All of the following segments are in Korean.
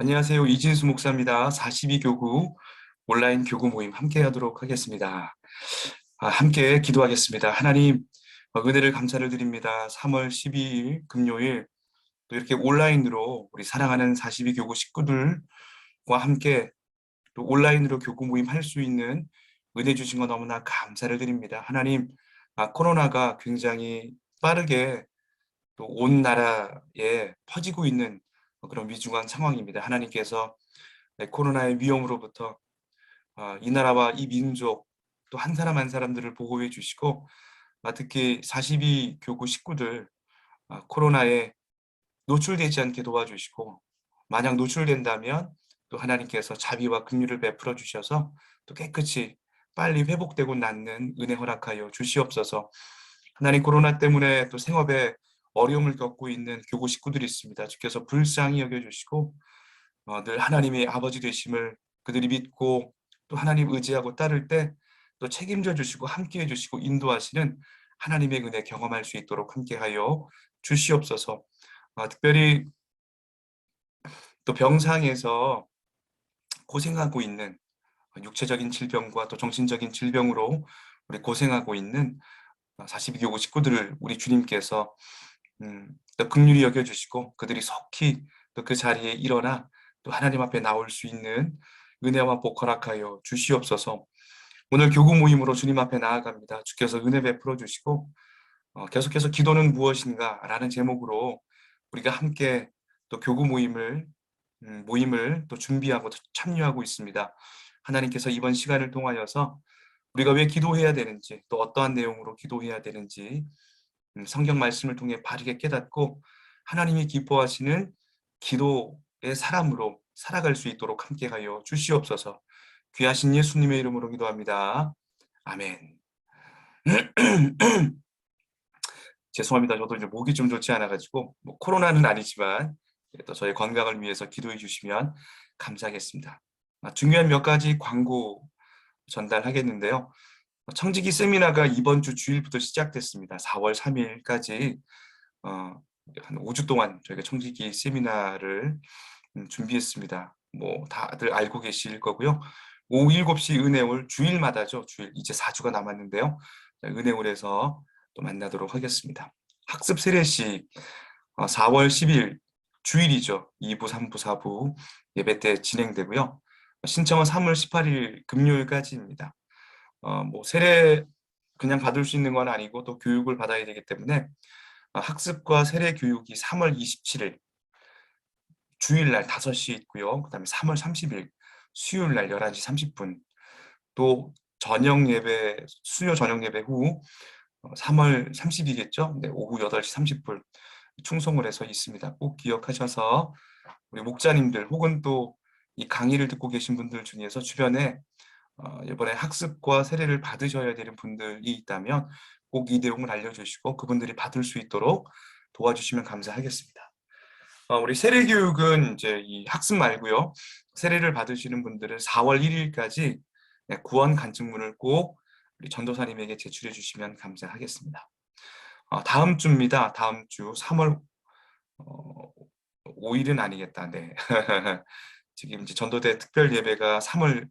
안녕하세요. 이진수 목사입니다. 42교구 온라인 교구 모임 함께 하도록 하겠습니다. 함께 기도하겠습니다. 하나님, 은혜를 감사를 드립니다. 3월 12일 금요일 또 이렇게 온라인으로 우리 사랑하는 42교구 식구들과 함께 또 온라인으로 교구 모임 할 수 있는 은혜 주신 거 너무나 감사를 드립니다. 하나님, 코로나가 굉장히 빠르게 또 온 나라에 퍼지고 있는 그런 위중한 상황입니다. 하나님께서 코로나의 위험으로부터 이 나라와 이 민족 또 한 사람 한 사람들을 보호해 주시고 특히 42교구 식구들 코로나에 노출되지 않게 도와주시고 만약 노출된다면 또 하나님께서 자비와 긍휼을 베풀어 주셔서 또 깨끗이 빨리 회복되고 낫는 은혜 허락하여 주시옵소서. 하나님, 코로나 때문에 또 생업에 어려움을 겪고 있는 교구 식구들이 있습니다. 주께서 불쌍히 여겨주시고 늘 하나님의 아버지 되심을 그들이 믿고 또 하나님 의지하고 따를 때 또 책임져 주시고 함께해 주시고 인도하시는 하나님의 은혜 경험할 수 있도록 함께하여 주시옵소서. 특별히 또 병상에서 고생하고 있는 육체적인 질병과 또 정신적인 질병으로 우리 고생하고 있는 42교구 식구들을 우리 주님께서 또 긍휼히 여겨주시고 그들이 속히 또 그 자리에 일어나 또 하나님 앞에 나올 수 있는 은혜와 복 허락하여 주시옵소서. 오늘 교구 모임으로 주님 앞에 나아갑니다. 주께서 은혜 베풀어 주시고 계속해서 기도는 무엇인가 라는 제목으로 우리가 함께 또 교구 모임을 또 준비하고 참여하고 있습니다. 하나님께서 이번 시간을 통하여서 우리가 왜 기도해야 되는지 또 어떠한 내용으로 기도해야 되는지 성경 말씀을 통해 바르게 깨닫고 하나님이 기뻐하시는 기도의 사람으로 살아갈 수 있도록 함께하여 주시옵소서. 귀하신 예수님의 이름으로 기도합니다. 아멘. 죄송합니다. 저도 이제 목이 좀 좋지 않아가지고 코로나는 아니지만 또 저의 건강을 위해서 기도해 주시면 감사하겠습니다. 중요한 몇 가지 광고 전달하겠는데요. 청지기 세미나가 이번 주 주일부터 시작됐습니다. 4월 3일까지 한 5주 동안 저희가 청지기 세미나를 준비했습니다. 뭐 다들 알고 계실 거고요. 오후 7시 은혜올 주일마다죠. 주일 이제 4주가 남았는데요. 은혜올에서 또 만나도록 하겠습니다. 학습 세례식 4월 10일 주일이죠. 2부, 3부, 4부 예배 때 진행되고요. 신청은 3월 18일 금요일까지입니다. 뭐 세례 그냥 받을 수 있는 건 아니고 또 교육을 받아야 되기 때문에 학습과 세례 교육이 3월 27일 주일날 5시 있고요. 그다음에 3월 30일 수요일날 11시 30분 또 저녁 예배 수요 저녁 예배 후 3월 30일이겠죠. 네, 오후 8시 30분 충성을 해서 있습니다. 꼭 기억하셔서 우리 목자님들 혹은 또 이 강의를 듣고 계신 분들 중에서 주변에 이번에 학습과 세례를 받으셔야 되는 분들이 있다면 꼭 이 내용을 알려주시고 그분들이 받을 수 있도록 도와주시면 감사하겠습니다. 우리 세례 교육은 이제 이 학습 말고요. 세례를 받으시는 분들은 4월 1일까지 구원 간증문을 꼭 우리 전도사님에게 제출해 주시면 감사하겠습니다. 다음 주입니다. 다음 주 3월 5일은 아니겠다. 네. 지금 이제 전도대 특별 예배가 3월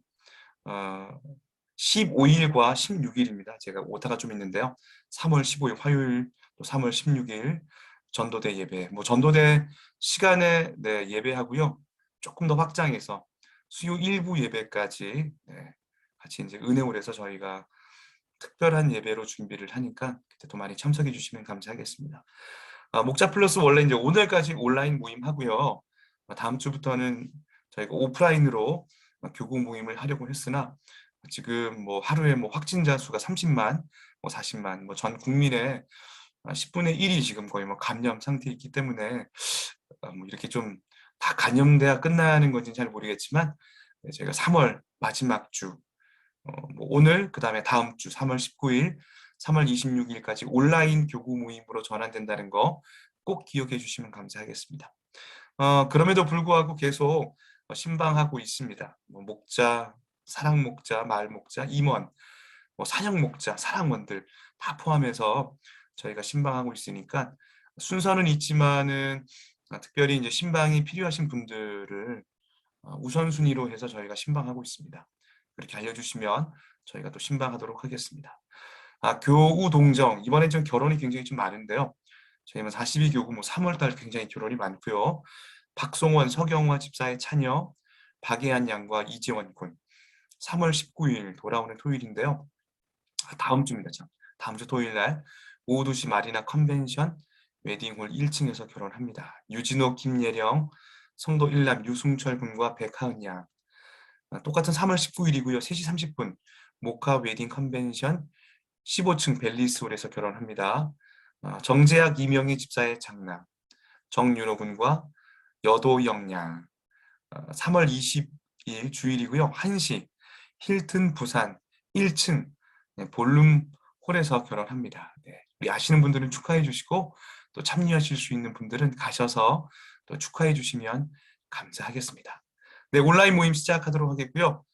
15일과 16일입니다. 제가 오타가 좀 있는데요. 3월 15일 화요일 또 3월 16일 전도대 예배. 뭐 전도대 시간에 네, 예배하고요. 조금 더 확장해서 수요 일부 예배까지 네, 같이 이제 은혜홀에서 저희가 특별한 예배로 준비를 하니까 그때 또 많이 참석해 주시면 감사하겠습니다. 목자 플러스 원래 이제 오늘까지 온라인 모임 하고요. 다음 주부터는 저희가 오프라인으로 교구 모임을 하려고 했으나 지금 뭐 하루에 뭐 확진자 수가 30만, 뭐 40만, 뭐 전 국민의 10분의 1이 지금 거의 뭐 감염 상태에 있기 때문에 뭐 이렇게 좀 다 감염돼야 끝나는 건지는 잘 모르겠지만 제가 3월 마지막 주 뭐 오늘 그다음에 다음 주 3월 19일, 3월 26일까지 온라인 교구 모임으로 전환된다는 거 꼭 기억해 주시면 감사하겠습니다. 그럼에도 불구하고 계속 신방하고 있습니다. 뭐 목자, 사랑 목자, 마을 목자, 임원, 뭐 사역 목자, 사랑원들 다 포함해서 저희가 신방하고 있으니까 순서는 있지만은 특별히 이제 신방이 필요하신 분들을 우선순위로 해서 저희가 신방하고 있습니다. 그렇게 알려주시면 저희가 또 신방하도록 하겠습니다. 교우 동정, 이번에 좀 결혼이 굉장히 좀 많은데요. 저희는 42교구 3월 달 굉장히 결혼이 많고요. 박송원, 서경화 집사의 차녀, 박예한 양과 이재원 군, 3월 19일 돌아오는 토요일인데요. 다음 주입니다. 다음 주 토요일 날 오후 2시 마리나 컨벤션 웨딩홀 1층에서 결혼합니다. 유진호, 김예령, 성도 일남 유승철 군과 백하은 양. 똑같은 3월 19일이고요. 3시 30분 모카 웨딩 컨벤션 15층 벨리스홀에서 결혼합니다. 정재학, 이명희 집사의 장남 정윤호 군과 여도영 양. 3월 20일 주일이고요. 1시 힐튼 부산 1층 볼룸 홀에서 결혼합니다. 네, 우리 아시는 분들은 축하해 주시고 또 참여하실 수 있는 분들은 가셔서 또 축하해 주시면 감사하겠습니다. 네, 온라인 모임 시작하도록 하겠고요.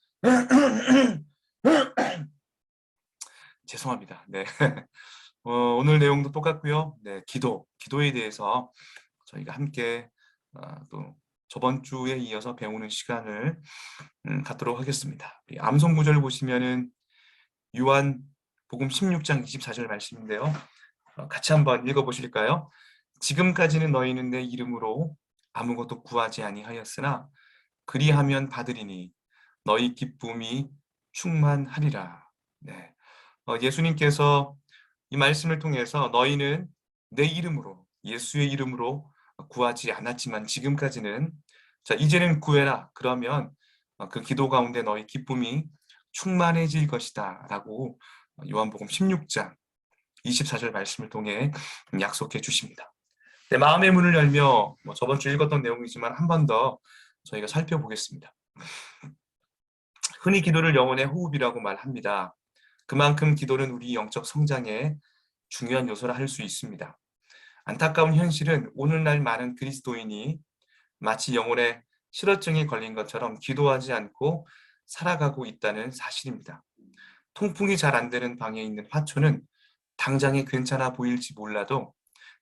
죄송합니다. 네. 오늘 내용도 똑같고요. 네, 기도에 대해서 저희가 함께 또 저번 주에 이어서 배우는 시간을 갖도록 하겠습니다. 암송 구절 보시면은 요한복음 16장 24절 말씀인데요. 같이 한번 읽어보실까요? 지금까지는 너희는 내 이름으로 아무것도 구하지 아니하였으나 그리하면 받으리니 너희 기쁨이 충만하리라. 네. 예수님께서 이 말씀을 통해서 너희는 내 이름으로 예수의 이름으로 구하지 않았지만 지금까지는 자 이제는 구해라. 그러면 그 기도 가운데 너희 기쁨이 충만해질 것이다 라고 요한복음 16장 24절 말씀을 통해 약속해 주십니다. 네, 마음의 문을 열며 저번 주 읽었던 내용이지만 한 번 더 저희가 살펴보겠습니다. 흔히 기도를 영혼의 호흡이라고 말합니다. 그만큼 기도는 우리 영적 성장에 중요한 요소라 할 수 있습니다. 안타까운 현실은 오늘날 많은 그리스도인이 마치 영혼의 실어증에 걸린 것처럼 기도하지 않고 살아가고 있다는 사실입니다. 통풍이 잘 안 되는 방에 있는 화초는 당장에 괜찮아 보일지 몰라도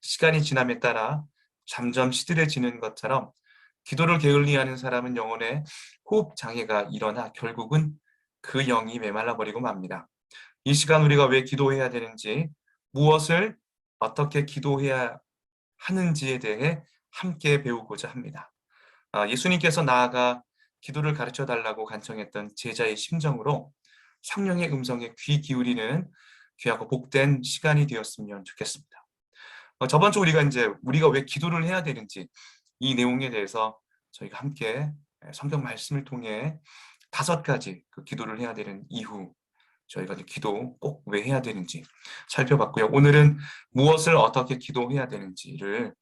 시간이 지남에 따라 점점 시들해지는 것처럼 기도를 게을리하는 사람은 영혼의 호흡 장애가 일어나 결국은 그 영이 메말라 버리고 맙니다. 이 시간 우리가 왜 기도해야 되는지, 무엇을 어떻게 기도해야 하는지에 대해 함께 배우고자 합니다. 예수님께서 나아가 기도를 가르쳐 달라고 간청했던 제자의 심정으로 성령의 음성에 귀 기울이는 귀하고 복된 시간이 되었으면 좋겠습니다. 저번 주 우리가 왜 기도를 해야 되는지 이 내용에 대해서 저희가 함께 성경 말씀을 통해 5가지 그 기도를 해야 되는 이유, 저희가 기도 꼭 왜 해야 되는지 살펴봤고요. 오늘은 무엇을 어떻게 기도해야 되는지를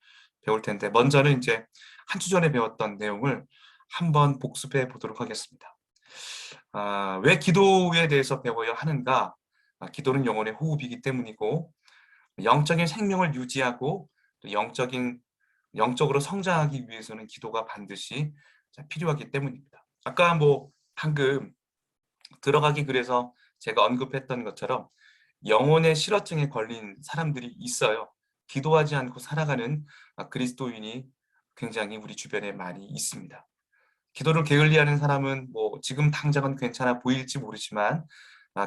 배울 텐데 먼저는 이제 한 주 전에 배웠던 내용을 한번 복습해 보도록 하겠습니다. 왜 기도에 대해서 배워야 하는가? 기도는 영혼의 호흡이기 때문이고 영적인 생명을 유지하고 또 영적으로 성장하기 위해서는 기도가 반드시 필요하기 때문입니다. 아까 방금 들어가기 그래서 제가 언급했던 것처럼 영혼의 실어증에 걸린 사람들이 있어요. 기도하지 않고 살아가는 그리스도인이 굉장히 우리 주변에 많이 있습니다. 기도를 게을리하는 사람은 지금 당장은 괜찮아 보일지 모르지만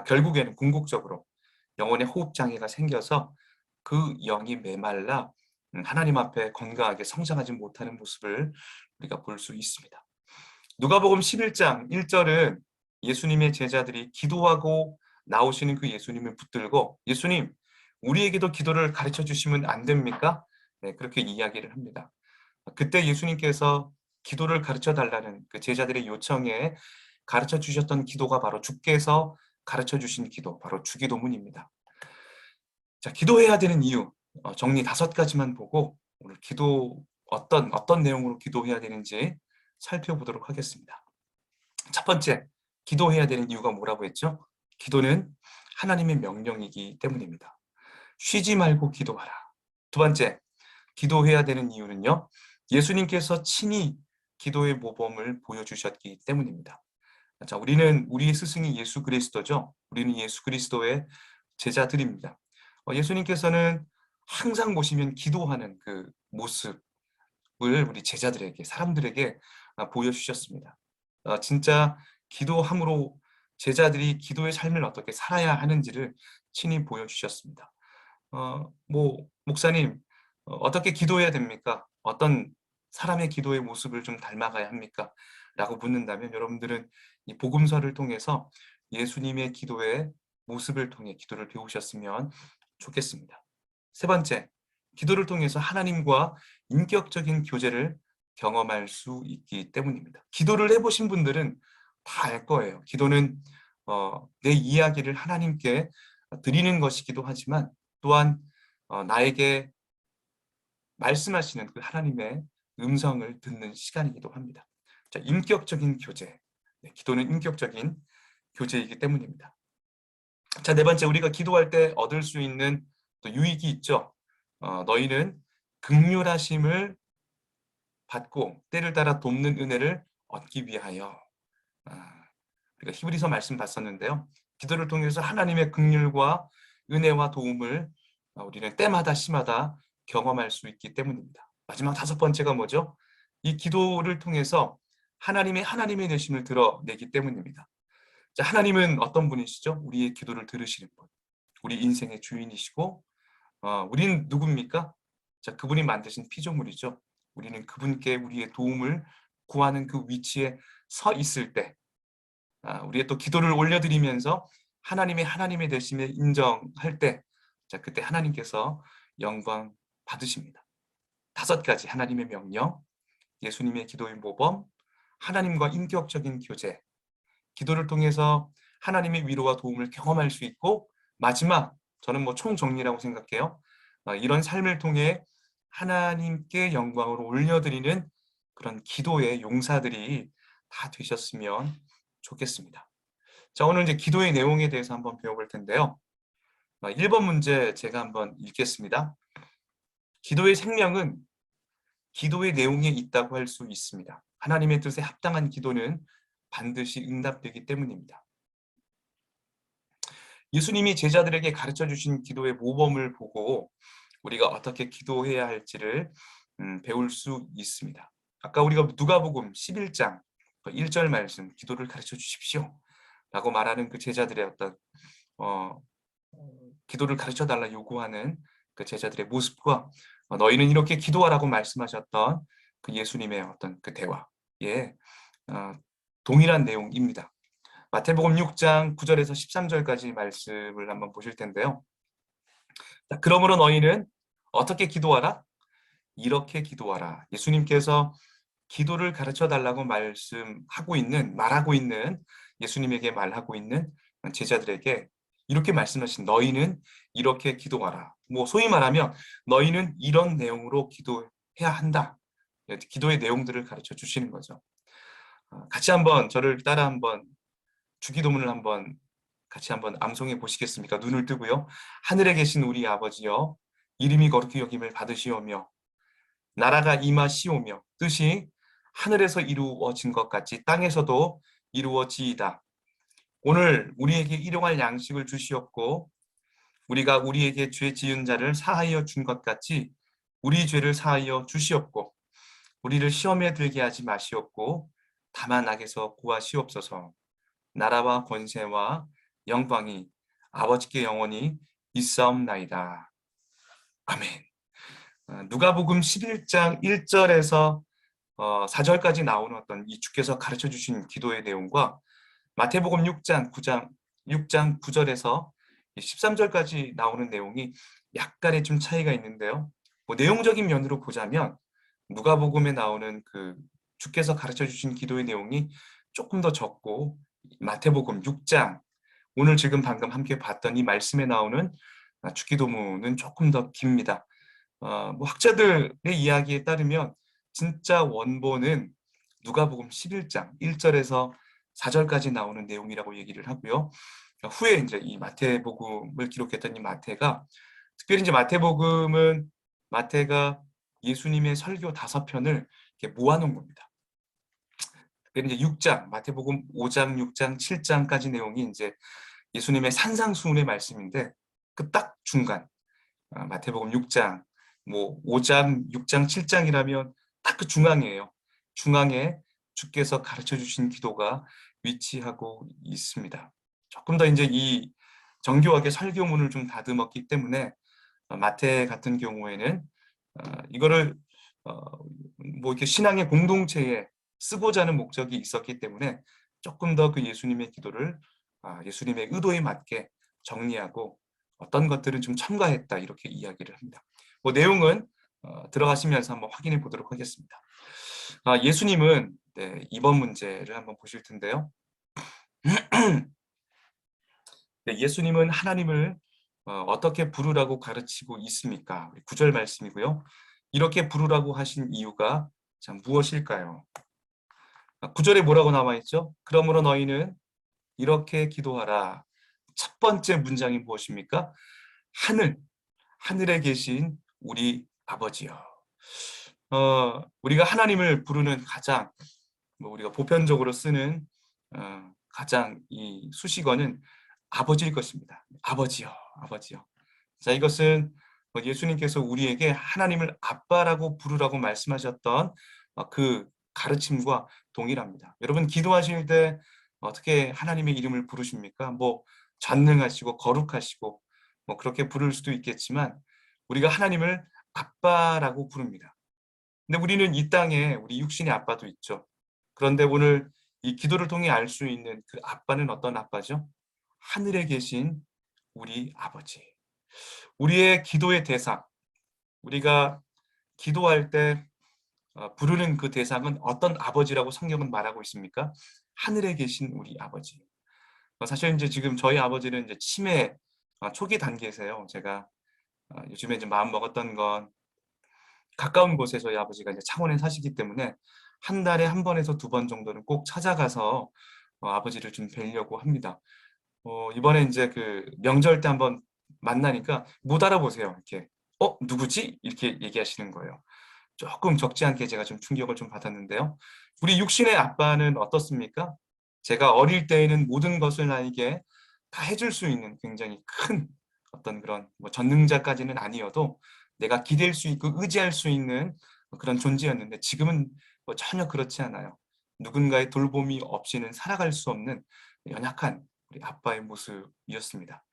결국에는 궁극적으로 영혼의 호흡 장애가 생겨서 그 영이 메말라 하나님 앞에 건강하게 성장하지 못하는 모습을 우리가 볼 수 있습니다. 누가복음 11장 1절은 예수님의 제자들이 기도하고 나오시는 그 예수님을 붙들고 예수님, 우리에게도 기도를 가르쳐 주시면 안 됩니까? 네, 그렇게 이야기를 합니다. 그때 예수님께서 기도를 가르쳐 달라는 그 제자들의 요청에 가르쳐 주셨던 기도가 바로 주께서 가르쳐 주신 기도, 바로 주기도문입니다. 자, 기도해야 되는 이유 정리 5가지만 보고 오늘 기도 어떤 내용으로 기도해야 되는지 살펴보도록 하겠습니다. 첫 번째, 기도해야 되는 이유가 뭐라고 했죠? 기도는 하나님의 명령이기 때문입니다. 쉬지 말고 기도하라. 두 번째, 기도해야 되는 이유는요. 예수님께서 친히 기도의 모범을 보여주셨기 때문입니다. 자, 우리의 스승이 예수 그리스도죠. 우리는 예수 그리스도의 제자들입니다. 예수님께서는 항상 보시면 기도하는 그 모습을 우리 제자들에게, 사람들에게 보여주셨습니다. 진짜 기도함으로 제자들이 기도의 삶을 어떻게 살아야 하는지를 친히 보여주셨습니다. 목사님, 어떻게 기도해야 됩니까? 어떤 사람의 기도의 모습을 좀 닮아가야 합니까? 라고 묻는다면 여러분들은 이 복음서를 통해서 예수님의 기도의 모습을 통해 기도를 배우셨으면 좋겠습니다. 세 번째, 기도를 통해서 하나님과 인격적인 교제를 경험할 수 있기 때문입니다. 기도를 해보신 분들은 다 알 거예요. 기도는 내 이야기를 하나님께 드리는 것이기도 하지만 또한 나에게 말씀하시는 그 하나님의 음성을 듣는 시간이기도 합니다. 자, 인격적인 교제. 네, 기도는 인격적인 교제이기 때문입니다. 자, 네 번째, 우리가 기도할 때 얻을 수 있는 또 유익이 있죠. 너희는 긍휼하심을 받고 때를 따라 돕는 은혜를 얻기 위하여. 우리가 히브리서 말씀 봤었는데요. 기도를 통해서 하나님의 긍휼과 은혜와 도움을 우리는 때마다 시마다 경험할 수 있기 때문입니다. 마지막 다섯 번째가 뭐죠? 이 기도를 통해서 하나님의 되심을 드러내기 때문입니다. 자, 하나님은 어떤 분이시죠? 우리의 기도를 들으시는 분. 우리 인생의 주인이시고, 우리는 누굽니까? 자, 그분이 만드신 피조물이죠. 우리는 그분께 우리의 도움을 구하는 그 위치에 서 있을 때, 우리의 또 기도를 올려드리면서 하나님의 되심을 인정할 때, 자, 그때 하나님께서 영광 받으십니다. 다섯 가지 하나님의 명령, 예수님의 기도의 모범, 하나님과 인격적인 교제, 기도를 통해서 하나님의 위로와 도움을 경험할 수 있고, 마지막, 저는 총정리라고 생각해요. 이런 삶을 통해 하나님께 영광을 올려드리는 그런 기도의 용사들이 다 되셨으면 좋겠습니다. 자, 오늘 이제 기도의 내용에 대해서 한번 배워볼 텐데요. 1번 문제 제가 한번 읽겠습니다. 기도의 생명은 기도의 내용에 있다고 할 수 있습니다. 하나님의 뜻에 합당한 기도는 반드시 응답되기 때문입니다. 예수님이 제자들에게 가르쳐 주신 기도의 모범을 보고 우리가 어떻게 기도해야 할지를 배울 수 있습니다. 아까 우리가 누가복음 11장 1절 말씀, 기도를 가르쳐 주십시오 라고 말하는 그 제자들의 어떤 기도를 가르쳐 달라 요구하는 그 제자들의 모습과 너희는 이렇게 기도하라고 말씀하셨던 그 예수님의 어떤 그 대화에 동일한 내용입니다. 마태복음 6장 9절에서 13절까지 말씀을 한번 보실 텐데요. 자, 그러므로 너희는 어떻게 기도하라? 이렇게 기도하라. 예수님께서 기도를 가르쳐 달라고 말하고 있는 예수님에게 말하고 있는 제자들에게 이렇게 말씀하신 너희는 이렇게 기도하라. 소위 말하면 너희는 이런 내용으로 기도해야 한다. 기도의 내용들을 가르쳐 주시는 거죠. 같이 한번 저를 따라 한번 주기도문을 한번 같이 한번 암송해 보시겠습니까? 눈을 뜨고요. 하늘에 계신 우리 아버지여, 이름이 거룩히 여김을 받으시오며 나라가 임하시오며 뜻이 하늘에서 이루어진 것 같이 땅에서도 이루어지이다. 오늘 우리에게 일용할 양식을 주시옵고 우리가 우리에게 죄 지은 자를 사하여 준 것 같이 우리 죄를 사하여 주시옵고 우리를 시험에 들게 하지 마시옵고 다만 악에서 구하시옵소서. 나라와 권세와 영광이 아버지께 영원히 있사옵나이다. 아멘. 누가복음 11장 1절에서 4절까지 나오는 어떤 이 주께서 가르쳐 주신 기도의 내용과 마태복음 6장 9절에서 13절까지 나오는 내용이 약간의 좀 차이가 있는데요. 내용적인 면으로 보자면 누가복음에 나오는 그 주께서 가르쳐 주신 기도의 내용이 조금 더 적고 마태복음 6장 오늘 지금 방금 함께 봤던 이 말씀에 나오는 주기도문은 조금 더 깁니다. 학자들의 이야기에 따르면 진짜 원본은 누가복음 11장 1절에서 4절까지 나오는 내용이라고 얘기를 하고요. 후에 이제 이 마태복음을 기록했던 이 마태가 특별히 이제 마태가 예수님의 설교 5편을 이렇게 모아놓은 겁니다. 특별히 이제 6장, 마태복음 5장, 6장, 7장까지 내용이 이제 예수님의 산상수훈의 말씀인데 그 딱 중간 마태복음 6장, 5장, 6장, 7장이라면 딱 그 중앙이에요. 중앙에 주께서 가르쳐 주신 기도가 위치하고 있습니다. 조금 더 이제 이 정교하게 설교문을 좀 다듬었기 때문에 마태 같은 경우에는 이거를 뭐 이렇게 신앙의 공동체에 쓰고자 하는 목적이 있었기 때문에 조금 더 그 예수님의 기도를 예수님의 의도에 맞게 정리하고 어떤 것들은 좀 첨가했다 이렇게 이야기를 합니다. 뭐 내용은 들어가시면서 한번 확인해 보도록 하겠습니다. 예수님은 네, 이번 문제를 한번 보실 텐데요. 네, 예수님은 하나님을 어떻게 부르라고 가르치고 있습니까? 9절 말씀이고요. 이렇게 부르라고 하신 이유가 참 무엇일까요? 9절에 뭐라고 나와 있죠? 그러므로 너희는 이렇게 기도하라. 첫 번째 문장이 무엇입니까? 하늘에 계신 우리 아버지요. 우리가 하나님을 부르는 가장 우리가 보편적으로 쓰는 가장 이 수식어는 아버지일 것입니다. 아버지요, 아버지요. 자, 이것은 예수님께서 우리에게 하나님을 아빠라고 부르라고 말씀하셨던 그 가르침과 동일합니다. 여러분 기도하실 때 어떻게 하나님의 이름을 부르십니까? 뭐 전능하시고 거룩하시고 뭐 그렇게 부를 수도 있겠지만 우리가 하나님을 아빠라고 부릅니다. 근데 우리는 이 땅에 우리 육신의 아빠도 있죠. 그런데 오늘 이 기도를 통해 알 수 있는 그 아빠는 어떤 아빠죠? 하늘에 계신 우리 아버지. 우리의 기도의 대상, 우리가 기도할 때 부르는 그 대상은 어떤 아버지라고 성경은 말하고 있습니까? 하늘에 계신 우리 아버지. 사실 이제 지금 저희 아버지는 이제 치매 초기 단계세요. 제가 요즘에 이제 마음 먹었던 건 가까운 곳에 저희 아버지가 이제 창원에 사시기 때문에 한 달에 한 번에서 두 번 정도는 꼭 찾아가서 아버지를 좀 뵈려고 합니다. 이번에 이제 그 명절 때 한번 만나니까 못 알아보세요. 이렇게 누구지? 이렇게 얘기하시는 거예요. 조금 적지 않게 제가 좀 충격을 좀 받았는데요. 우리 육신의 아빠는 어떻습니까? 제가 어릴 때에는 모든 것을 나에게 다 해줄 수 있는 굉장히 큰 어떤 그런 뭐 전능자까지는 아니어도 내가 기댈 수 있고 의지할 수 있는 그런 존재였는데 지금은 뭐 전혀 그렇지 않아요. 누군가의 돌봄이 없이는 살아갈 수 없는 연약한 우리 아빠의 모습이었습니다.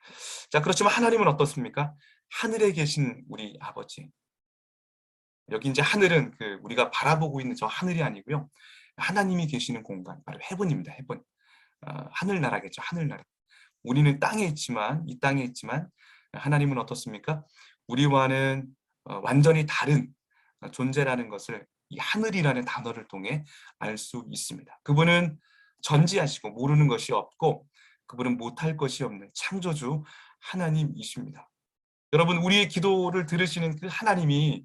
자, 그렇지만 하나님은 어떻습니까? 하늘에 계신 우리 아버지. 여기 이제 하늘은 그 우리가 바라보고 있는 저 하늘이 아니고요. 하나님이 계시는 공간, 바로 헤븐입니다. 헤븐. 하늘나라겠죠. 하늘나라. 우리는 땅에 있지만 이 땅에 있지만 하나님은 어떻습니까? 우리와는 완전히 다른 존재라는 것을 이 하늘이라는 단어를 통해 알 수 있습니다. 그분은 전지하시고 모르는 것이 없고 그분은 못할 것이 없는 창조주 하나님이십니다. 여러분 우리의 기도를 들으시는 그 하나님이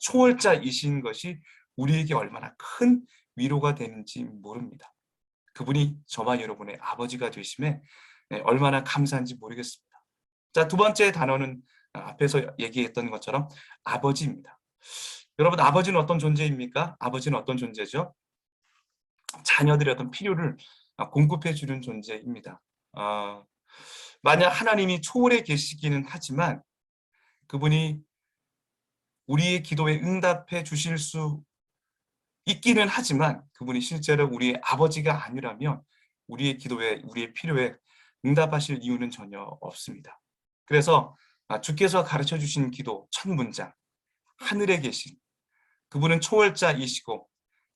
초월자이신 것이 우리에게 얼마나 큰 위로가 되는지 모릅니다. 그분이 저와 여러분의 아버지가 되심에 얼마나 감사한지 모르겠습니다. 자, 두 번째 단어는 앞에서 얘기했던 것처럼 아버지입니다. 여러분 아버지는 어떤 존재입니까? 아버지는 어떤 존재죠? 자녀들의 어떤 필요를 공급해 주는 존재입니다. 만약 하나님이 초월해 계시기는 하지만 그분이 우리의 기도에 응답해 주실 수 있기는 하지만 그분이 실제로 우리의 아버지가 아니라면 우리의 기도에 우리의 필요에 응답하실 이유는 전혀 없습니다. 그래서 주께서 가르쳐 주신 기도 첫 문장 하늘에 계신 그분은 초월자이시고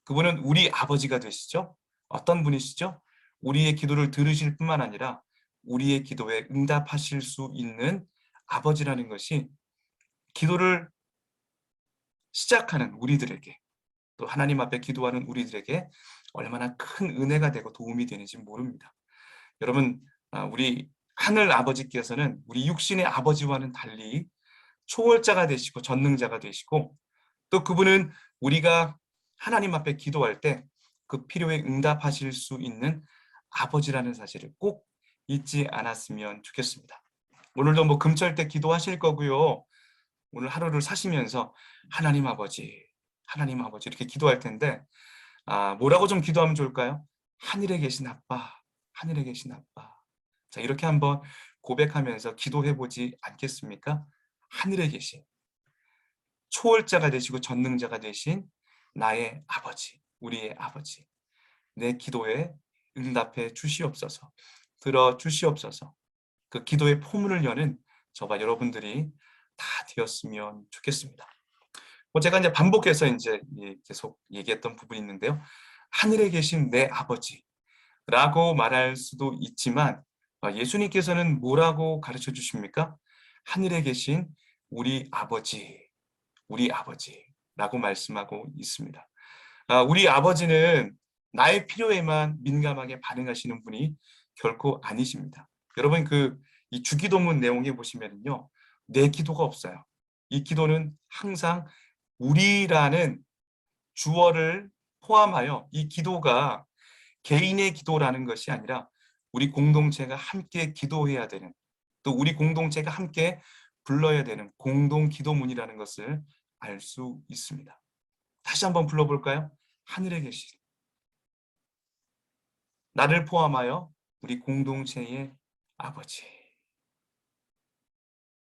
그분은 우리 아버지가 되시죠. 어떤 분이시죠? 우리의 기도를 들으실 뿐만 아니라 우리의 기도에 응답하실 수 있는 아버지라는 것이 기도를 시작하는 우리들에게 또 하나님 앞에 기도하는 우리들에게 얼마나 큰 은혜가 되고 도움이 되는지 모릅니다. 여러분 우리 하늘 아버지께서는 우리 육신의 아버지와는 달리 초월자가 되시고 전능자가 되시고 또 그분은 우리가 하나님 앞에 기도할 때 그 필요에 응답하실 수 있는 아버지라는 사실을 꼭 잊지 않았으면 좋겠습니다. 오늘도 뭐 금철 때 기도하실 거고요. 오늘 하루를 사시면서 하나님 아버지, 하나님 아버지 이렇게 기도할 텐데 뭐라고 좀 기도하면 좋을까요? 하늘에 계신 아빠, 하늘에 계신 아빠. 자, 이렇게 한번 고백하면서 기도해 보지 않겠습니까? 하늘에 계신 초월자가 되시고 전능자가 되신 나의 아버지, 우리의 아버지. 내 기도에 응답해 주시옵소서. 들어 주시옵소서. 그 기도의 포문을 여는 저와 여러분들이 다 되었으면 좋겠습니다. 제가 이제 반복해서 이제 계속 얘기했던 부분이 있는데요. 하늘에 계신 내 아버지라고 말할 수도 있지만 예수님께서는 뭐라고 가르쳐 주십니까? 하늘에 계신 우리 아버지, 우리 아버지라고 말씀하고 있습니다. 우리 아버지는 나의 필요에만 민감하게 반응하시는 분이 결코 아니십니다. 여러분 이 주기도문 내용에 보시면요, 내 기도가 없어요. 이 기도는 항상 우리라는 주어를 포함하여 이 기도가 개인의 기도라는 것이 아니라 우리 공동체가 함께 기도해야 되는, 또 우리 공동체가 함께 불러야 되는 공동 기도문이라는 것을 알 수 있습니다. 다시 한번 불러볼까요? 하늘에 계신 나를 포함하여 우리 공동체의 아버지.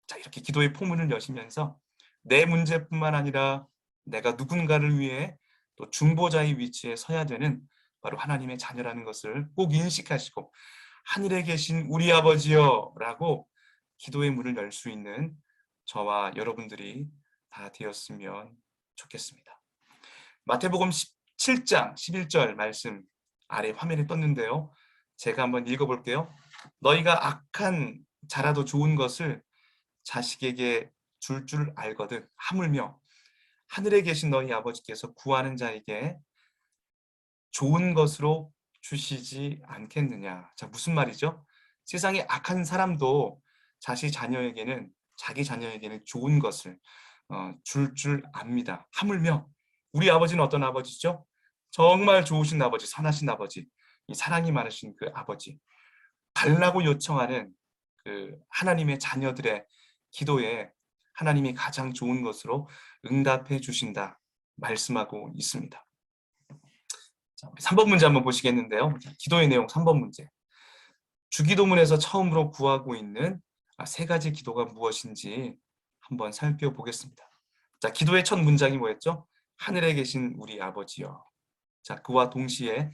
자, 이렇게 기도의 포문을 여시면서 내 문제뿐만 아니라 내가 누군가를 위해 또 중보자의 위치에 서야 되는 바로 하나님의 자녀라는 것을 꼭 인식하시고 하늘에 계신 우리 아버지여 라고 기도의 문을 열 수 있는 저와 여러분들이 다 되었으면 좋겠습니다. 마태복음 17장 11절 말씀 아래 화면에 떴는데요. 제가 한번 읽어볼게요. 너희가 악한 자라도 좋은 것을 자식에게 줄 알거든 하물며 하늘에 계신 너희 아버지께서 구하는 자에게 좋은 것으로 주시지 않겠느냐. 자, 무슨 말이죠? 세상에 악한 사람도 자기 자녀에게는 좋은 것을 줄 압니다. 하물며 우리 아버지는 어떤 아버지죠? 정말 좋으신 아버지, 선하신 아버지, 이 사랑이 많으신 그 아버지, 달라고 요청하는 그 하나님의 자녀들의 기도에 하나님이 가장 좋은 것으로 응답해 주신다 말씀하고 있습니다. 자, 우리 3번 문제 한번 보시겠는데요. 기도의 내용 3번 문제. 주기도문에서 처음으로 구하고 있는 세 가지 기도가 무엇인지 한번 살펴보겠습니다. 자, 기도의 첫 문장이 뭐였죠? 하늘에 계신 우리 아버지여. 자, 그와 동시에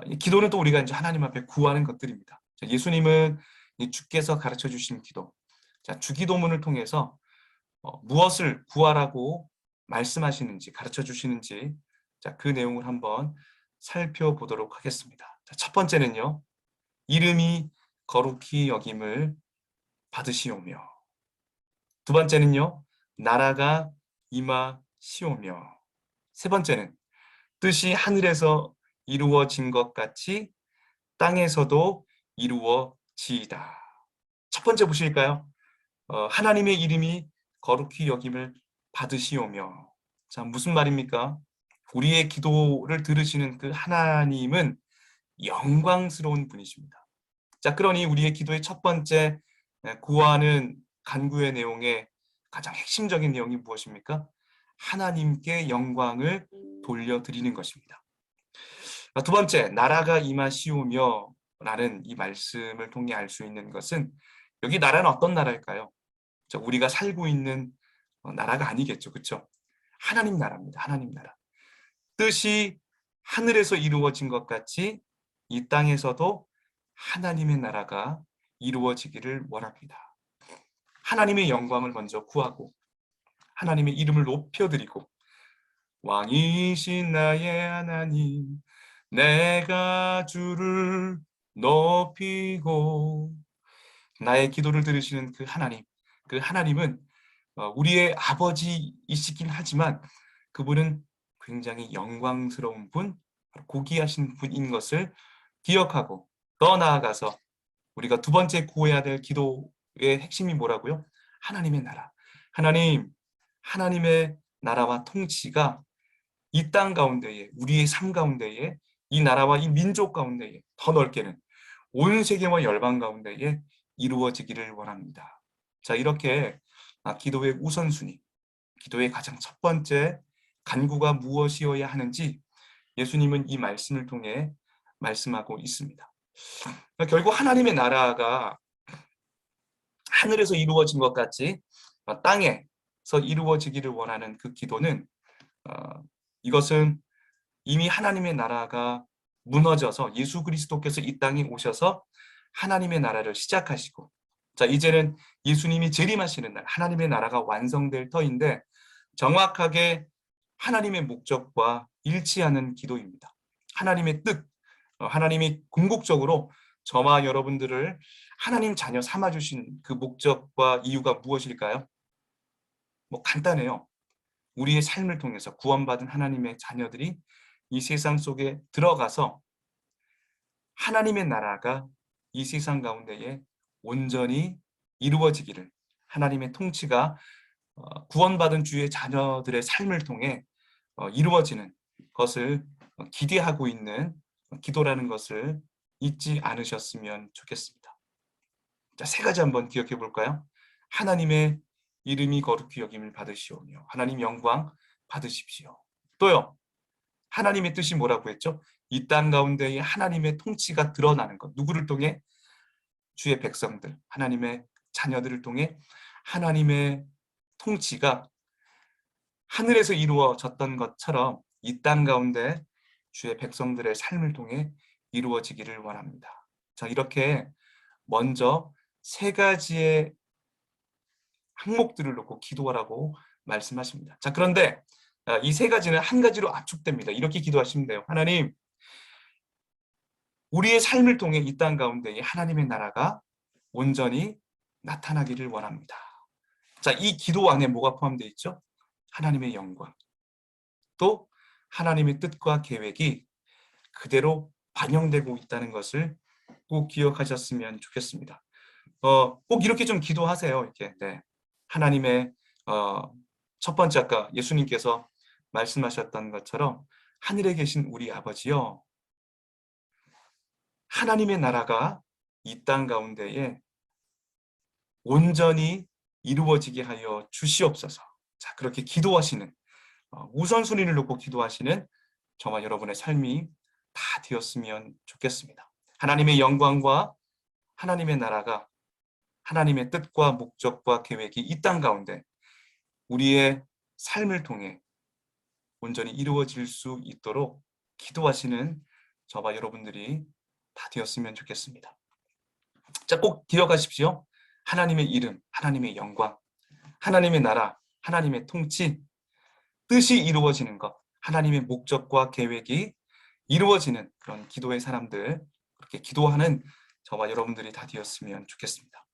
이 기도는 또 우리가 이제 하나님 앞에 구하는 것들입니다. 자, 예수님은 주께서 가르쳐 주신 기도, 자, 주기도문을 통해서 무엇을 구하라고 말씀하시는지 가르쳐 주시는지, 자, 그 내용을 한번 살펴보도록 하겠습니다. 자, 첫 번째는요, 이름이 거룩히 여김을 받으시오며, 두 번째는요, 나라가 임하시오며, 세 번째는 뜻이 하늘에서 이루어진 것 같이 땅에서도 이루어지이다. 첫 번째 보실까요? 하나님의 이름이 거룩히 여김을 받으시오며. 자, 무슨 말입니까? 우리의 기도를 들으시는 그 하나님은 영광스러운 분이십니다. 자, 그러니 우리의 기도의 첫 번째 구하는 간구의 내용의 가장 핵심적인 내용이 무엇입니까? 하나님께 영광을 돌려드리는 것입니다. 두 번째, 나라가 임하시오며 라는 이 말씀을 통해 알 수 있는 것은 여기 나라는 어떤 나라일까요? 우리가 살고 있는 나라가 아니겠죠. 그렇죠? 하나님 나라입니다. 하나님 나라. 뜻이 하늘에서 이루어진 것 같이 이 땅에서도 하나님의 나라가 이루어지기를 원합니다. 하나님의 영광을 먼저 구하고 하나님의 이름을 높여드리고 왕이신 나의 하나님 내가 주를 높이고 나의 기도를 들으시는 그 하나님은 우리의 아버지이시긴 하지만 그분은 굉장히 영광스러운 분, 고귀하신 분인 것을 기억하고 더 나아가서 우리가 두 번째 구해야 될 기도의 핵심이 뭐라고요? 하나님의 나라. 하나님의 나라와 통치가 이 땅 가운데에, 우리의 삶 가운데에, 이 나라와 이 민족 가운데에, 더 넓게는 온 세계와 열방 가운데에 이루어지기를 원합니다. 자, 이렇게 기도의 우선순위, 기도의 가장 첫 번째 간구가 무엇이어야 하는지 예수님은 이 말씀을 통해 말씀하고 있습니다. 결국 하나님의 나라가 하늘에서 이루어진 것 같이 땅에서 이루어지기를 원하는 그 기도는 이것은 이미 하나님의 나라가 무너져서 예수 그리스도께서 이 땅에 오셔서 하나님의 나라를 시작하시고, 자, 이제는 예수님이 재림하시는 날 하나님의 나라가 완성될 터인데 정확하게 하나님의 목적과 일치하는 기도입니다. 하나님의 뜻, 하나님이 궁극적으로 저와 여러분들을 하나님 자녀 삼아주신 그 목적과 이유가 무엇일까요? 뭐 간단해요. 우리의 삶을 통해서 구원받은 하나님의 자녀들이 이 세상 속에 들어가서 하나님의 나라가 이 세상 가운데에 온전히 이루어지기를, 하나님의 통치가 구원받은 주의 자녀들의 삶을 통해 이루어지는 것을 기대하고 있는 기도라는 것을 잊지 않으셨으면 좋겠습니다. 자, 세 가지 한번 기억해 볼까요? 하나님의 이름이 거룩히 여김을 받으시오며 하나님 영광 받으십시오. 또요, 하나님의 뜻이 뭐라고 했죠? 이 땅 가운데에 하나님의 통치가 드러나는 것. 누구를 통해? 주의 백성들, 하나님의 자녀들을 통해 하나님의 통치가 하늘에서 이루어졌던 것처럼 이 땅 가운데 주의 백성들의 삶을 통해 이루어지기를 원합니다. 자, 이렇게 먼저 세 가지의 항목들을 놓고 기도하라고 말씀하십니다. 자, 그런데 이 세 가지는 한 가지로 압축됩니다. 이렇게 기도하시면 돼요. 하나님, 우리의 삶을 통해 이 땅 가운데 하나님의 나라가 온전히 나타나기를 원합니다. 자, 이 기도 안에 뭐가 포함되어 있죠? 하나님의 영광, 또 하나님의 뜻과 계획이 그대로 반영되고 있다는 것을 꼭 기억하셨으면 좋겠습니다. 꼭 이렇게 좀 기도하세요. 이렇게. 네. 하나님의 첫 번째 아까 예수님께서 말씀하셨던 것처럼 하늘에 계신 우리 아버지요, 하나님의 나라가 이 땅 가운데에 온전히 이루어지게 하여 주시옵소서. 자, 그렇게 기도하시는 우선순위를 놓고 기도하시는 저와 여러분의 삶이 다 되었으면 좋겠습니다. 하나님의 영광과 하나님의 나라가, 하나님의 뜻과 목적과 계획이 이 땅 가운데 우리의 삶을 통해 온전히 이루어질 수 있도록 기도하시는 저와 여러분들이 다 되었으면 좋겠습니다. 자, 꼭 기억하십시오. 하나님의 이름, 하나님의 영광, 하나님의 나라, 하나님의 통치, 뜻이 이루어지는 것, 하나님의 목적과 계획이 이루어지는 그런 기도의 사람들, 그렇게 기도하는 저와 여러분들이 다 되었으면 좋겠습니다.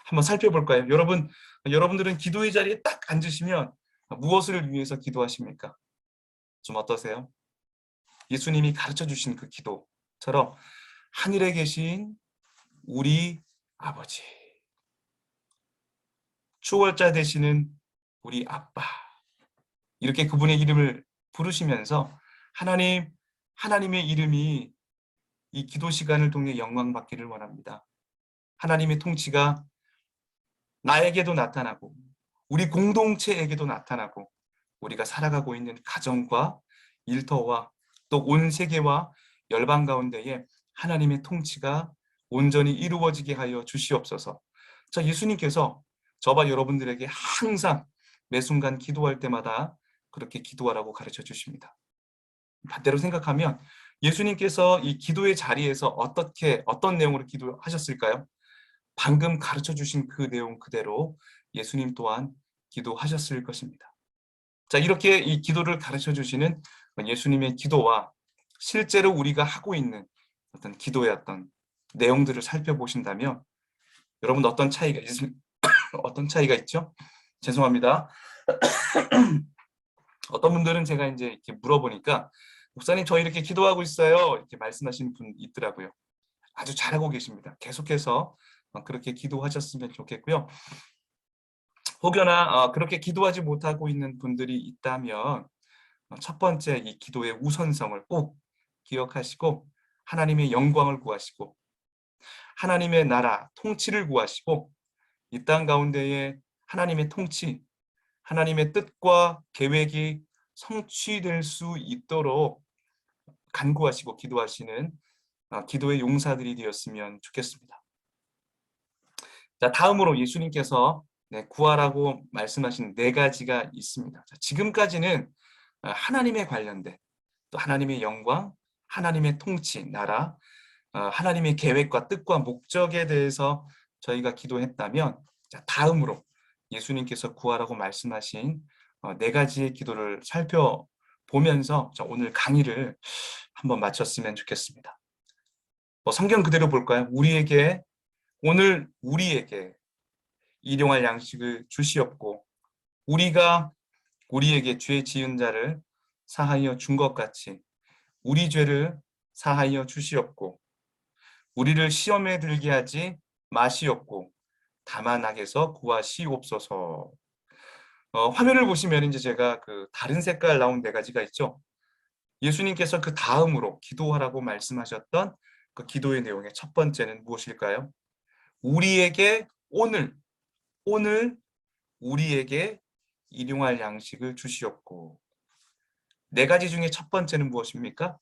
한번 살펴볼까요? 여러분들은 기도의 자리에 딱 앉으시면 무엇을 위해서 기도하십니까? 좀 어떠세요? 예수님이 가르쳐 주신 그 기도처럼 하늘에 계신 우리 아버지, 초월자 되시는 우리 아빠, 이렇게 그분의 이름을 부르시면서 하나님의 이름이 이 기도 시간을 통해 영광받기를 원합니다. 하나님의 통치가 나에게도 나타나고 우리 공동체에게도 나타나고 우리가 살아가고 있는 가정과 일터와 또 온 세계와 열방 가운데에 하나님의 통치가 온전히 이루어지게 하여 주시옵소서. 자, 예수님께서 저와 여러분들에게 항상 매 순간 기도할 때마다 그렇게 기도하라고 가르쳐 주십니다. 반대로 생각하면 예수님께서 이 기도의 자리에서 어떤 내용으로 기도하셨을까요? 방금 가르쳐 주신 그 내용 그대로 예수님 또한 기도하셨을 것입니다. 자, 이렇게 이 기도를 가르쳐 주시는 예수님의 기도와 실제로 우리가 하고 있는 어떤 기도의 어떤 내용들을 살펴보신다면 여러분 어떤 차이가 있죠? 죄송합니다. 어떤 분들은 제가 이제 이렇게 물어보니까 목사님 저 이렇게 기도하고 있어요. 이렇게 말씀하시는 분 있더라고요. 아주 잘하고 계십니다. 계속해서 그렇게 기도하셨으면 좋겠고요. 혹여나 그렇게 기도하지 못하고 있는 분들이 있다면 첫 번째 이 기도의 우선성을 꼭 기억하시고 하나님의 영광을 구하시고 하나님의 나라 통치를 구하시고 이 땅 가운데에 하나님의 통치, 하나님의 뜻과 계획이 성취될 수 있도록 간구하시고 기도하시는 기도의 용사들이 되었으면 좋겠습니다. 자, 다음으로 예수님께서 구하라고 말씀하신 네 가지가 있습니다. 자, 지금까지는 하나님에 관련된 또 하나님의 영광, 하나님의 통치, 나라, 하나님의 계획과 뜻과 목적에 대해서 저희가 기도했다면, 자, 다음으로 예수님께서 구하라고 말씀하신 네 가지의 기도를 살펴보면서 오늘 강의를 한번 마쳤으면 좋겠습니다. 성경 그대로 볼까요? 오늘 우리에게 일용할 양식을 주시옵고 우리가 우리에게 죄 지은 자를 사하여 준 것 같이 우리 죄를 사하여 주시옵고 우리를 시험에 들게 하지 마시옵고 다만 악에서 구하시옵소서. 화면을 보시면 이제 제가 그 다른 색깔 나온 네 가지가 있죠. 예수님께서 그 다음으로 기도하라고 말씀하셨던 그 기도의 내용의 첫 번째는 무엇일까요? 우리에게 오늘 우리에게 일용할 양식을 주시옵고. 네 가지 중에 첫 번째는 무엇입니까?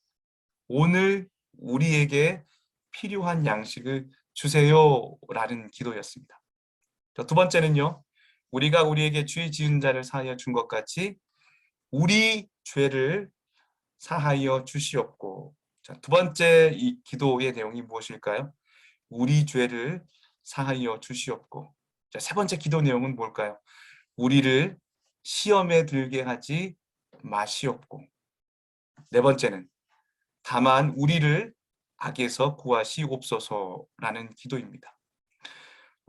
오늘 우리에게 필요한 양식을 주세요라는 기도였습니다. 두 번째는요. 우리가 우리에게 죄 지은 자를 사하여 준 것 같이 우리 죄를 사하여 주시옵고. 자, 두 번째 이 기도의 내용이 무엇일까요? 우리 죄를 사하여 주시옵고. 자, 세 번째 기도 내용은 뭘까요? 우리를 시험에 들게 하지 마시옵고. 네 번째는 다만 우리를 악에서 구하시옵소서라는 기도입니다.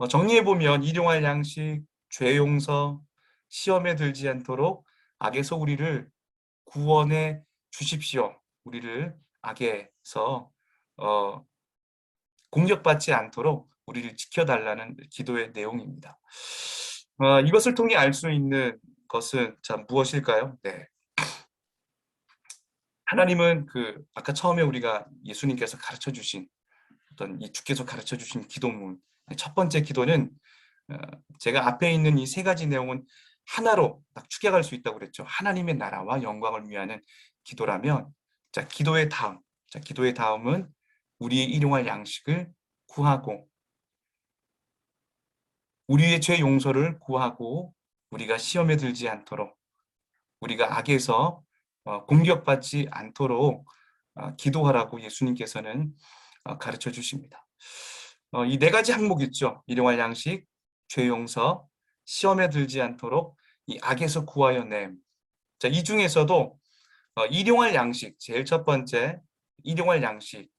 정리해보면 일용할 양식, 죄 용서, 시험에 들지 않도록 악에서 우리를 구원해 주십시오. 우리를 악에서 공격받지 않도록 우리를 지켜달라는 기도의 내용입니다. 이것을 통해 알 수 있는 것은 참 무엇일까요? 네. 하나님은 아까 처음에 우리가 예수님께서 가르쳐 주신 주께서 가르쳐 주신 기도문 첫 번째 기도는 제가 앞에 있는 이 세 가지 내용은 하나로 딱 축약할 수 있다고 그랬죠. 하나님의 나라와 영광을 위하는 기도라면 기도의 다음은 우리의 일용할 양식을 구하고 우리의 죄 용서를 구하고 우리가 시험에 들지 않도록 우리가 악에서 공격받지 않도록 기도하라고 예수님께서는 가르쳐 주십니다. 이 네 가지 항목 있죠. 일용할 양식, 죄 용서, 시험에 들지 않도록 이 악에서 구하여 냄. 자, 이 중에서도 일용할 양식, 제일 첫 번째 일용할 양식,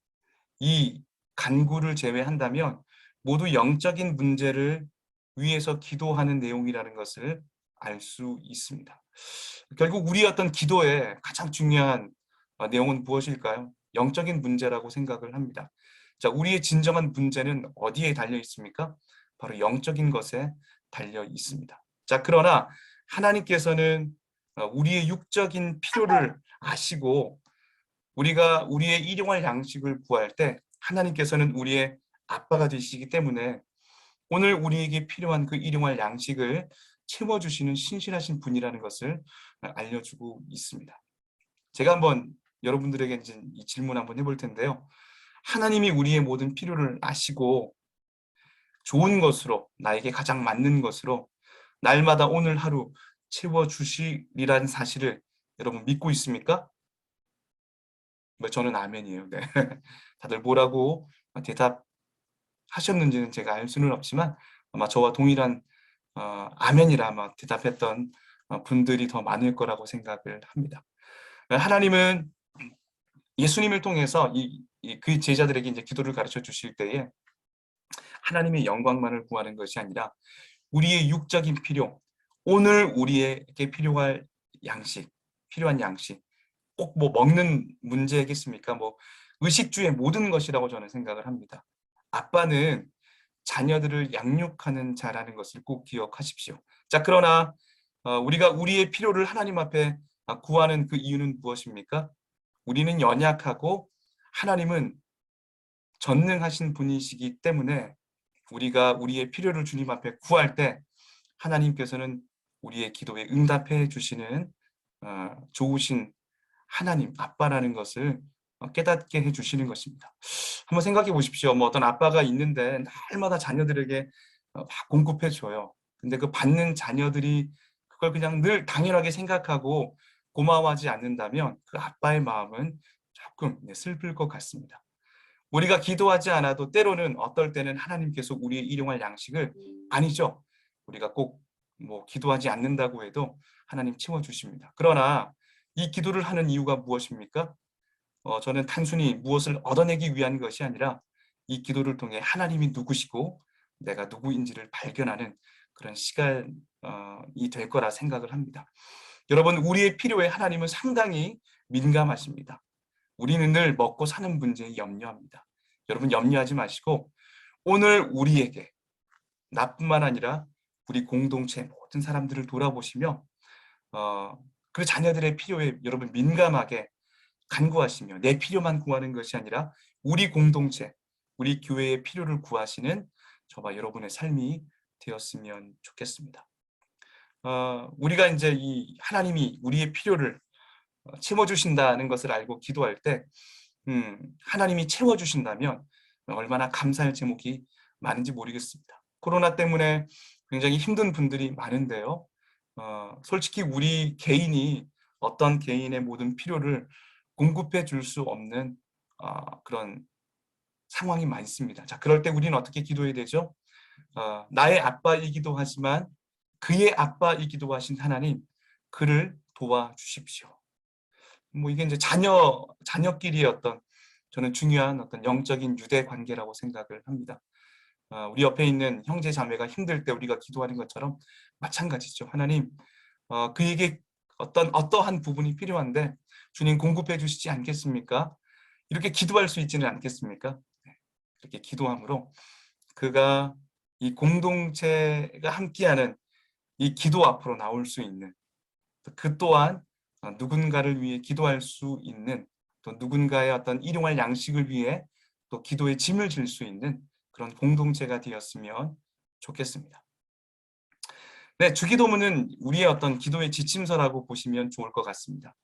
이 간구를 제외한다면 모두 영적인 문제를 위해서 기도하는 내용이라는 것을 알 수 있습니다. 결국 우리 어떤 기도의 가장 중요한 내용은 무엇일까요? 영적인 문제라고 생각을 합니다. 자, 우리의 진정한 문제는 어디에 달려 있습니까? 바로 영적인 것에 달려 있습니다. 자, 그러나 하나님께서는 우리의 육적인 필요를 아시고 우리가 우리의 일용할 양식을 구할 때 하나님께서는 우리의 아빠가 되시기 때문에 오늘 우리에게 필요한 그 일용할 양식을 채워주시는 신실하신 분이라는 것을 알려주고 있습니다. 제가 한번 여러분들에게 이 질문 한번 해볼 텐데요. 하나님이 우리의 모든 필요를 아시고 좋은 것으로 나에게 가장 맞는 것으로 날마다 오늘 하루 채워주시리라는 사실을 여러분 믿고 있습니까? 저는 아멘이에요. 네. 다들 뭐라고 대답하셨는지는 제가 알 수는 없지만 아마 저와 동일한 아멘이라 아마 대답했던 분들이 더 많을 거라고 생각을 합니다. 하나님은 예수님을 통해서 그 제자들에게 이제 기도를 가르쳐 주실 때에 하나님의 영광만을 구하는 것이 아니라 우리의 육적인 필요, 오늘 우리에게 필요한 양식, 꼭 뭐 먹는 문제겠습니까? 뭐 의식주의 모든 것이라고 저는 생각을 합니다. 아빠는 자녀들을 양육하는 자라는 것을 꼭 기억하십시오. 자, 그러나 우리가 우리의 필요를 하나님 앞에 구하는 그 이유는 무엇입니까? 우리는 연약하고 하나님은 전능하신 분이시기 때문에 우리가 우리의 필요를 주님 앞에 구할 때 하나님께서는 우리의 기도에 응답해 주시는 좋으신 하나님, 아빠라는 것을 깨닫게 해주시는 것입니다. 한번 생각해 보십시오. 뭐 어떤 아빠가 있는데 날마다 자녀들에게 막 공급해 줘요. 근데 그 받는 자녀들이 그걸 그냥 늘 당연하게 생각하고 고마워하지 않는다면 그 아빠의 마음은 조금 슬플 것 같습니다. 우리가 기도하지 않아도 때로는 어떨 때는 하나님께서 우리의 일용할 양식을 아니죠. 우리가 꼭 뭐 기도하지 않는다고 해도 하나님 채워주십니다. 그러나 이 기도를 하는 이유가 무엇입니까? 저는 단순히 무엇을 얻어내기 위한 것이 아니라 이 기도를 통해 하나님이 누구시고 내가 누구인지를 발견하는 그런 시간이 될 거라 생각을 합니다. 여러분, 우리의 필요에 하나님은 상당히 민감하십니다. 우리는 늘 먹고 사는 문제에 염려합니다. 여러분, 염려하지 마시고 오늘 우리에게 나뿐만 아니라 우리 공동체 모든 사람들을 돌아보시며 그 자녀들의 필요에 여러분 민감하게 간구하시며 내 필요만 구하는 것이 아니라 우리 공동체, 우리 교회의 필요를 구하시는 저와 여러분의 삶이 되었으면 좋겠습니다. 우리가 이제 이 하나님이 우리의 필요를 채워주신다는 것을 알고 기도할 때 하나님이 채워주신다면 얼마나 감사할 제목이 많은지 모르겠습니다. 코로나 때문에 굉장히 힘든 분들이 많은데요. 솔직히 우리 개인이 어떤 개인의 모든 필요를 공급해 줄 수 없는 그런 상황이 많습니다. 자, 그럴 때 우리는 어떻게 기도해야 되죠? 나의 아빠이기도 하지만 그의 아빠이기도 하신 하나님, 그를 도와주십시오. 뭐 이게 이제 자녀끼리의 어떤 저는 중요한 어떤 영적인 유대 관계라고 생각을 합니다. 우리 옆에 있는 형제 자매가 힘들 때 우리가 기도하는 것처럼 마찬가지죠. 하나님, 그에게 어떠한 부분이 필요한데 주님 공급해 주시지 않겠습니까? 이렇게 기도할 수 있지는 않겠습니까? 이렇게 기도함으로 그가 이 공동체가 함께하는 이 기도 앞으로 나올 수 있는 그 또한 누군가를 위해 기도할 수 있는 또 누군가의 어떤 일용할 양식을 위해 또 기도의 짐을 질 수 있는 그런 공동체가 되었으면 좋겠습니다. 네, 주기도문은 우리의 어떤 기도의 지침서라고 보시면 좋을 것 같습니다.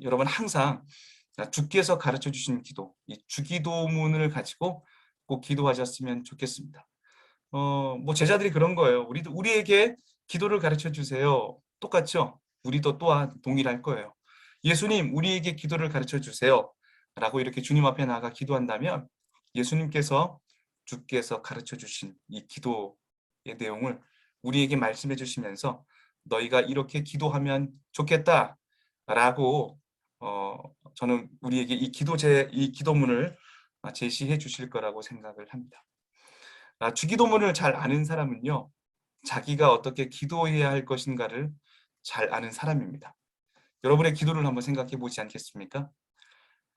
여러분 항상 주께서 가르쳐 주신 기도, 이 주기도문을 가지고 꼭 기도하셨으면 좋겠습니다. 뭐 제자들이 그런 거예요. 우리에게 기도를 가르쳐 주세요. 똑같죠? 우리도 또한 동일할 거예요. 예수님, 우리에게 기도를 가르쳐 주세요. 라고 이렇게 주님 앞에 나가 기도한다면 예수님께서 주께서 가르쳐 주신 이 기도의 내용을 우리에게 말씀해 주시면서 너희가 이렇게 기도하면 좋겠다. 라고 저는 우리에게 이 기도문을 제시해 주실 거라고 생각을 합니다. 주기도문을 잘 아는 사람은요, 자기가 어떻게 기도해야 할 것인가를 잘 아는 사람입니다. 여러분의 기도를 한번 생각해 보지 않겠습니까?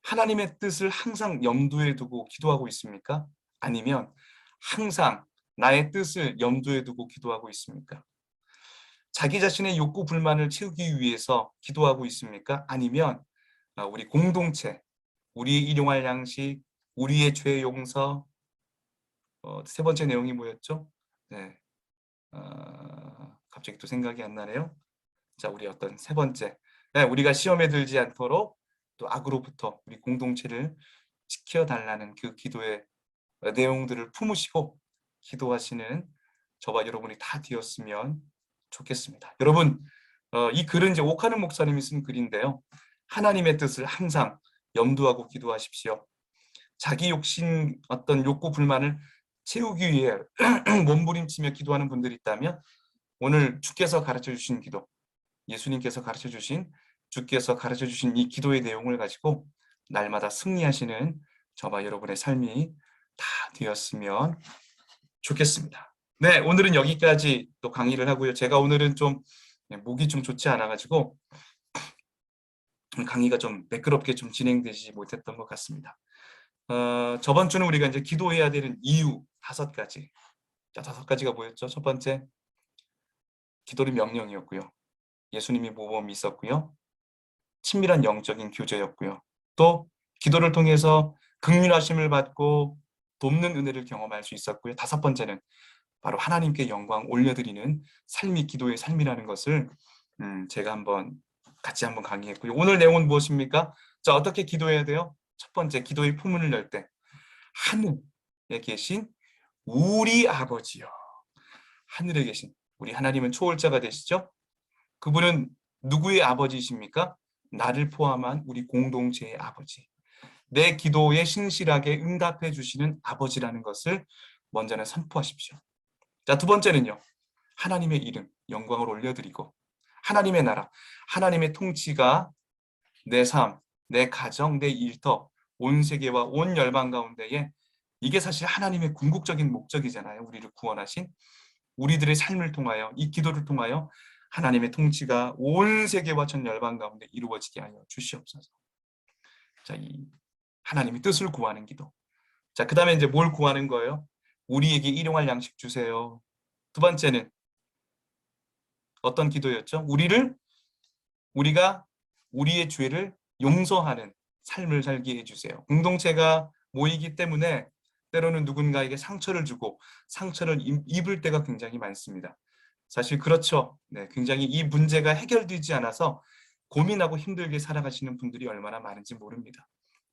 하나님의 뜻을 항상 염두에 두고 기도하고 있습니까? 아니면 항상 나의 뜻을 염두에 두고 기도하고 있습니까? 자기 자신의 욕구 불만을 채우기 위해서 기도하고 있습니까? 아니면 우리 공동체, 우리의 일용할 양식, 우리의 죄 용서, 세 번째 내용이 뭐였죠? 네, 갑자기 또 생각이 안 나네요. 자, 우리 어떤 세 번째, 네, 우리가 시험에 들지 않도록 또 악으로부터 우리 공동체를 지켜달라는 그 기도의 내용들을 품으시고 기도하시는 저와 여러분이 다 되었으면 좋겠습니다. 여러분, 이 글은 이제 옥하는 목사님이 쓴 글인데요. 하나님의 뜻을 항상 염두하고 기도하십시오. 자기 욕심 어떤 욕구 불만을 채우기 위해 몸부림치며 기도하는 분들이 있다면 오늘 주께서 가르쳐 주신 기도, 예수님께서 가르쳐 주신 주께서 가르쳐 주신 이 기도의 내용을 가지고 날마다 승리하시는 저와 여러분의 삶이 다 되었으면 좋겠습니다. 네, 오늘은 여기까지 또 강의를 하고요. 제가 오늘은 좀 목이 좀 좋지 않아 가지고 강의가 좀 매끄럽게 좀 진행되지 못했던 것 같습니다. 저번 주는 우리가 이제 기도해야 되는 이유 5가지. 자, 5가지가 뭐였죠? 첫 번째, 기도는 명령이었고요. 예수님이 모범이 있었고요. 친밀한 영적인 교제였고요. 또 기도를 통해서 긍휼하심을 받고 돕는 은혜를 경험할 수 있었고요. 5번째는 바로 하나님께 영광 올려드리는 삶이 기도의 삶이라는 것을 제가 같이 한번 강의했고요. 오늘 내용은 무엇입니까? 자, 어떻게 기도해야 돼요? 첫 번째, 기도의 포문을 열 때 하늘에 계신 우리 아버지요. 하늘에 계신 우리 하나님은 초월자가 되시죠? 그분은 누구의 아버지이십니까? 나를 포함한 우리 공동체의 아버지, 내 기도에 신실하게 응답해 주시는 아버지라는 것을 먼저는 선포하십시오. 자, 두 번째는요. 하나님의 이름, 영광을 올려드리고 하나님의 나라, 하나님의 통치가 내 삶, 내 가정, 내 일터, 온 세계와 온 열방 가운데에 이게 사실 하나님의 궁극적인 목적이잖아요. 우리를 구원하신 우리들의 삶을 통하여 이 기도를 통하여 하나님의 통치가 온 세계와 전 열방 가운데 이루어지게 하여 주시옵소서. 자, 이 하나님의 뜻을 구하는 기도. 자, 그다음에 이제 뭘 구하는 거예요? 우리에게 일용할 양식 주세요. 두 번째는 어떤 기도였죠? 우리가 우리의 죄를 용서하는 삶을 살게 해주세요. 공동체가 모이기 때문에 때로는 누군가에게 상처를 주고 상처를 입을 때가 굉장히 많습니다. 사실 그렇죠. 네, 굉장히 이 문제가 해결되지 않아서 고민하고 힘들게 살아가시는 분들이 얼마나 많은지 모릅니다.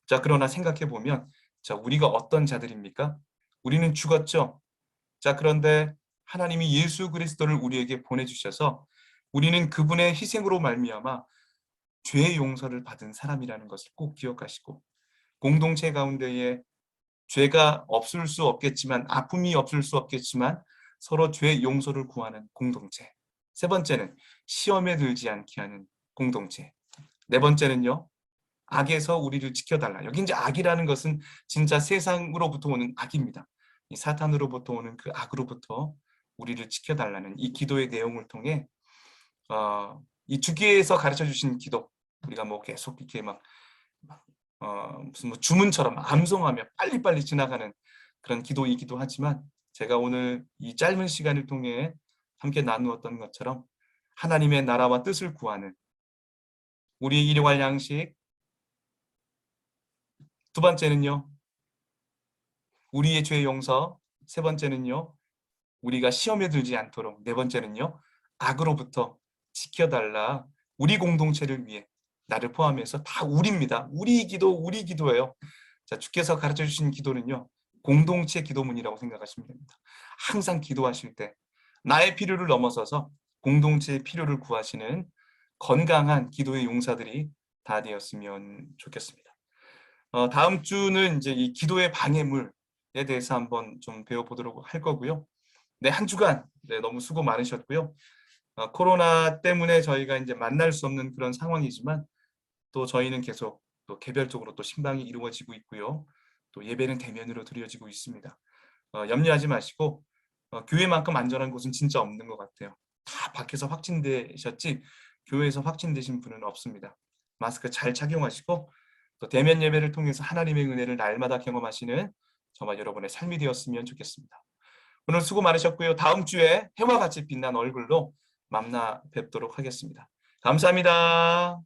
자, 그러나 생각해 보면, 자, 우리가 어떤 자들입니까? 우리는 죽었죠. 자, 그런데 하나님이 예수 그리스도를 우리에게 보내주셔서 우리는 그분의 희생으로 말미암아 죄의 용서를 받은 사람이라는 것을 꼭 기억하시고, 공동체 가운데에 죄가 없을 수 없겠지만, 아픔이 없을 수 없겠지만 서로 죄 용서를 구하는 공동체. 세 번째는 시험에 들지 않게 하는 공동체. 네 번째는요, 악에서 우리를 지켜달라. 여기 이제 악이라는 것은 진짜 세상으로부터 오는 악입니다. 이 사탄으로부터 오는 그 악으로부터 우리를 지켜달라는 이 기도의 내용을 통해 이 주기에서 가르쳐 주신 기도, 우리가 뭐 계속 이렇게 무슨 뭐 주문처럼 암송하며 빨리빨리 지나가는 그런 기도이기도 하지만, 제가 오늘 이 짧은 시간을 통해 함께 나누었던 것처럼 하나님의 나라와 뜻을 구하는 우리의 일용할 양식, 두 번째는요 우리의 죄 용서, 세 번째는요 우리가 시험에 들지 않도록, 네 번째는요 악으로부터 지켜달라. 우리 공동체를 위해, 나를 포함해서 다 우리입니다. 우리 기도예요. 자, 주께서 가르쳐 주신 기도는요 공동체 기도문이라고 생각하시면 됩니다. 항상 기도하실 때 나의 필요를 넘어서서 공동체의 필요를 구하시는 건강한 기도의 용사들이 다 되었으면 좋겠습니다. 다음 주는 이제 이 기도의 방해물에 대해서 한번 좀 배워보도록 할 거고요. 네, 한 주간 너무 수고 많으셨고요. 코로나 때문에 저희가 이제 만날 수 없는 그런 상황이지만 또 저희는 계속 또 개별적으로 또 신방이 이루어지고 있고요. 또 예배는 대면으로 드려지고 있습니다. 염려하지 마시고 교회만큼 안전한 곳은 진짜 없는 것 같아요. 다 밖에서 확진되셨지 교회에서 확진되신 분은 없습니다. 마스크 잘 착용하시고 또 대면 예배를 통해서 하나님의 은혜를 날마다 경험하시는 저와 여러분의 삶이 되었으면 좋겠습니다. 오늘 수고 많으셨고요. 다음 주에 해와 같이 빛난 얼굴로 만나 뵙도록 하겠습니다. 감사합니다.